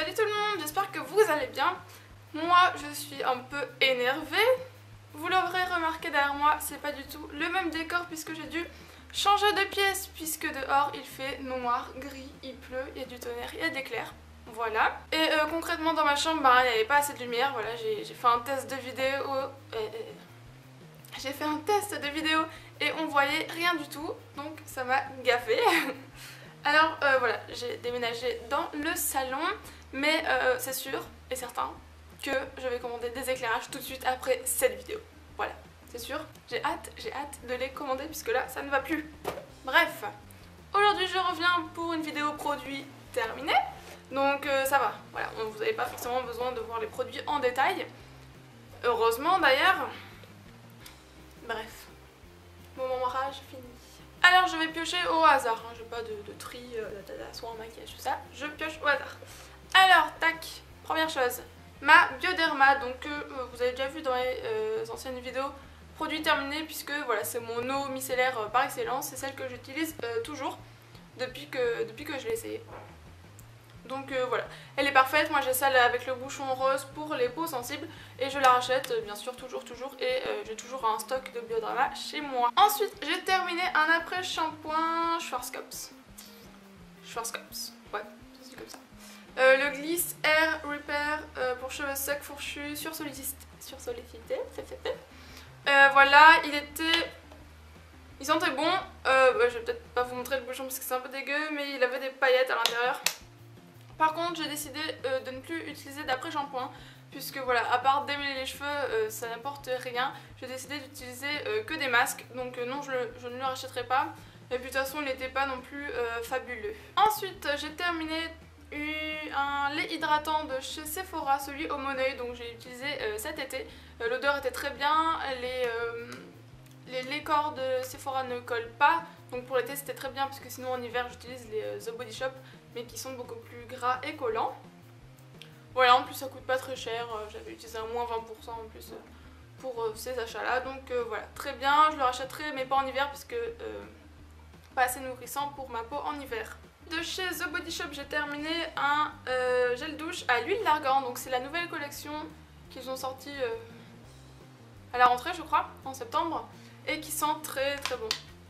Salut tout le monde, j'espère que vous allez bien. Moi je suis un peu énervée. Vous l'aurez remarqué derrière moi, c'est pas du tout le même décor puisque j'ai dû changer de pièce puisque dehors il fait noir, gris, il pleut, il y a du tonnerre, il y a des éclairs. Voilà. Et concrètement dans ma chambre, il n'y avait pas assez de lumière. Voilà, j'ai fait un test de vidéo. J'ai fait un test de vidéo et on voyait rien du tout, donc ça m'a gaffé. Alors voilà, j'ai déménagé dans le salon, mais c'est sûr et certain que je vais commander des éclairages tout de suite après cette vidéo. Voilà, c'est sûr, j'ai hâte de les commander puisque là ça ne va plus. Bref, aujourd'hui je reviens pour une vidéo produit terminée, donc ça va. Voilà, vous n'avez pas forcément besoin de voir les produits en détail. Heureusement d'ailleurs. Bref, mon membrage fini. Alors je vais piocher au hasard, hein. J'ai pas de tri, soit en maquillage, tout ça, je pioche au hasard. Alors, tac, première chose, ma Bioderma, donc vous avez déjà vu dans les anciennes vidéos, produit terminé puisque voilà, c'est mon eau micellaire par excellence, c'est celle que j'utilise toujours depuis que je l'ai essayée. Donc voilà, elle est parfaite, moi j'ai celle avec le bouchon rose pour les peaux sensibles et je la rachète bien sûr toujours et j'ai toujours un stock de Bioderma chez moi. Ensuite j'ai terminé un après shampoing Schwarzkopf, ouais ça se dit comme ça. Le Gliss Air Repair pour cheveux secs fourchus sur sollicité. Voilà, il sentait bon, je vais peut-être pas vous montrer le bouchon parce que c'est un peu dégueu, mais il avait des paillettes à l'intérieur. Par contre j'ai décidé de ne plus utiliser d'après-shampoing puisque voilà, à part démêler les cheveux ça n'apporte rien. J'ai décidé d'utiliser que des masques, donc non je ne le rachèterai pas. Et puis de toute façon il n'était pas non plus fabuleux. Ensuite j'ai terminé un lait hydratant de chez Sephora, celui au Moneuil, donc j'ai utilisé cet été. L'odeur était très bien, les corps de Sephora ne collent pas, donc pour l'été c'était très bien parce que sinon en hiver j'utilise les The Body Shop mais qui sont beaucoup plus gras et collants. Voilà, en plus ça coûte pas très cher, j'avais utilisé un moins 20% en plus pour ces achats là, donc voilà, très bien, je le rachèterai mais pas en hiver parce que pas assez nourrissant pour ma peau en hiver. De chez The Body Shop j'ai terminé un gel douche à l'huile d'argan, donc c'est la nouvelle collection qu'ils ont sorti à la rentrée je crois, en septembre, et qui sent très très bon.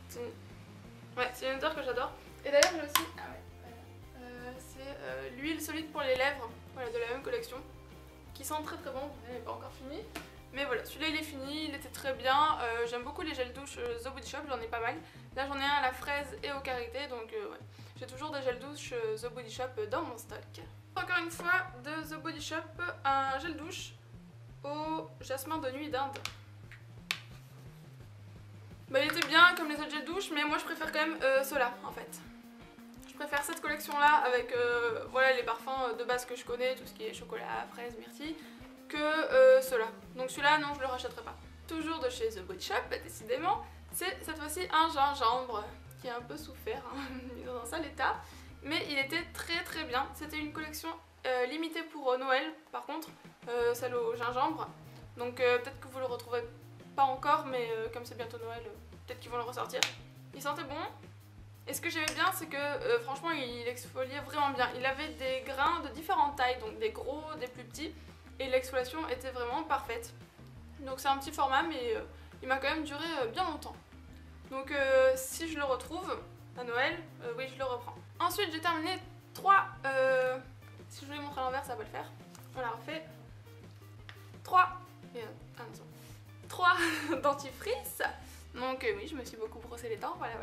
C'est une odeur que j'adore. Et d'ailleurs j'ai aussi c'est l'huile solide pour les lèvres, voilà, de la même collection, qui sent très très bon. Elle n'est pas encore finie, mais voilà, celui-là il est fini, il était très bien. J'aime beaucoup les gels douche The Body Shop, j'en ai pas mal. Là j'en ai un à la fraise et au karité, donc ouais. J'ai toujours des gels douche The Body Shop dans mon stock. Encore une fois de The Body Shop, un gel douche au jasmin de nuit d'Inde. Bah, il était bien comme les autres gels douche, mais moi je préfère quand même ceux-là en fait. Je préfère cette collection là avec voilà, les parfums de base que je connais, tout ce qui est chocolat, fraise, myrtille, que ceux-là. Donc celui-là non, je le rachèterai pas. Toujours de chez The Body Shop, décidément, c'est cette fois-ci un gingembre qui a un peu souffert, hein, il est dans un sale état, mais il était très très bien. C'était une collection limitée pour Noël par contre, celle au gingembre, donc peut-être que vous le retrouvez pas encore, mais comme c'est bientôt Noël, peut-être qu'ils vont le ressortir. Il sentait bon. Et ce que j'aimais bien, c'est que franchement il exfoliait vraiment bien. Il avait des grains de différentes tailles, donc des gros, des plus petits, et l'exfoliation était vraiment parfaite. Donc c'est un petit format, mais il m'a quand même duré bien longtemps. Donc si je le retrouve à Noël, oui je le reprends. Ensuite j'ai terminé 3, si je vous les montre à l'envers ça va le faire. On a refait 3 dentifrice. Donc oui, je me suis beaucoup brossé les dents, voilà.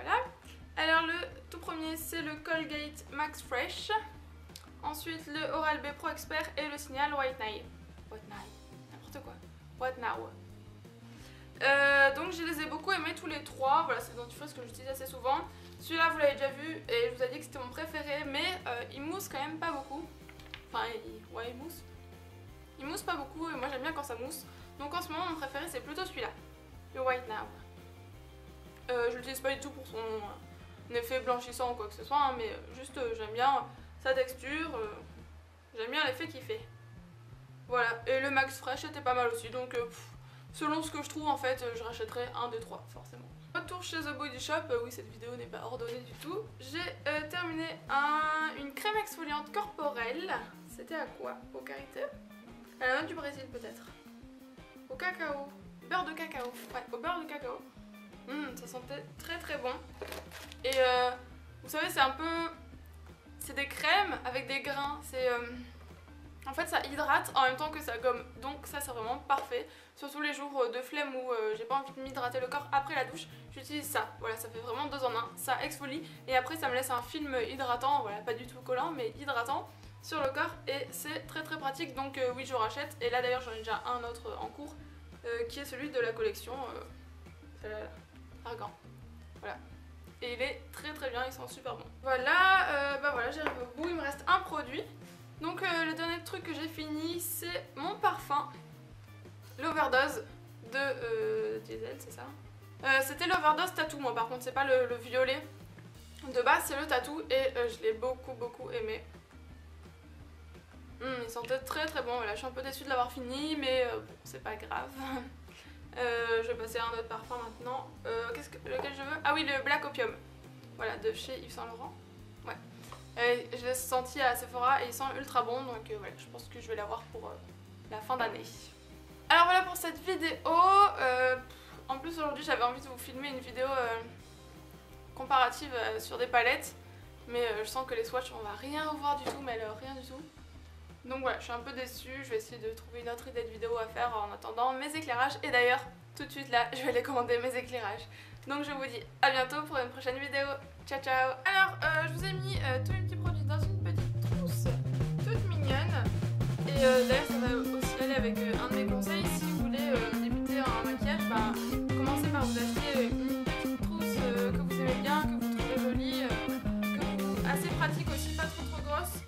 Alors le tout premier c'est le Colgate Max Fresh. Ensuite le Oral-B Pro Expert et le Signal White Now. N'importe quoi. White Now. Donc je les ai beaucoup aimés tous les trois. Voilà, c'est des dentifrices que j'utilise assez souvent. Celui-là vous l'avez déjà vu et je vous ai dit que c'était mon préféré, mais il mousse quand même pas beaucoup. Enfin ouais, il mousse. Il mousse pas beaucoup et moi j'aime bien quand ça mousse. Donc en ce moment mon préféré c'est plutôt celui-là, le White Now. Je l'utilise pas du tout pour son effet blanchissant ou quoi que ce soit, hein, mais juste j'aime bien sa texture, j'aime bien l'effet qu'il fait. Voilà, et le Max Fresh était pas mal aussi, donc selon ce que je trouve en fait, je rachèterai un des trois forcément. retour chez The Body Shop. Oui, cette vidéo n'est pas ordonnée du tout. J'ai terminé une crème exfoliante corporelle. C'était à quoi? Au karité? À la note du Brésil peut-être. Au cacao. Beurre de cacao. Ouais, au beurre de cacao. Ça sentait très très bon. Et vous savez, c'est un peu... C'est des crèmes avec des grains. C'est... En fait, ça hydrate en même temps que ça gomme. Donc ça, c'est vraiment parfait. Surtout les jours de flemme où j'ai pas envie de m'hydrater le corps après la douche. J'utilise ça. Voilà, ça fait vraiment 2 en 1. Ça exfolie. Et après, ça me laisse un film hydratant. Voilà, pas du tout collant, mais hydratant sur le corps. Et c'est très très pratique. Donc oui, je rachète. Et là, d'ailleurs, j'en ai déjà un autre en cours. Qui est celui de la collection Argan. Voilà. Et il est très très bien, il sent super bon. Voilà, bah voilà, j'arrive au bout, il me reste un produit. Donc le dernier truc que j'ai fini, c'est mon parfum, l'Overdose de Diesel, c'est ça? C'était l'Overdose Tattoo, moi par contre, c'est pas le violet. De base, c'est le Tattoo et je l'ai beaucoup aimé. Il sentait très très bon, voilà, je suis un peu déçue de l'avoir fini, mais bon, c'est pas grave. Je vais passer à un autre parfum maintenant. Lequel je veux? Ah oui, le Black Opium. Voilà, de chez Yves Saint Laurent. Ouais. Je l'ai senti à Sephora et il sent ultra bon, donc voilà, je pense que je vais l'avoir pour la fin d'année. Alors voilà pour cette vidéo. En plus aujourd'hui j'avais envie de vous filmer une vidéo comparative sur des palettes. Mais je sens que les swatchs on va rien voir du tout, mais alors rien du tout. Donc voilà, je suis un peu déçue, je vais essayer de trouver une autre idée de vidéo à faire en attendant mes éclairages. Et d'ailleurs, tout de suite là, je vais aller commander mes éclairages. Donc je vous dis à bientôt pour une prochaine vidéo. Ciao ciao. Alors, je vous ai mis tous mes petits produits dans une petite trousse toute mignonne. Et d'ailleurs, ça va aussi aller avec un de mes conseils. Si vous voulez débuter en maquillage, bah, commencez par vous acheter une petite trousse que vous aimez bien, que vous trouvez jolie, assez pratique aussi, pas trop grosse.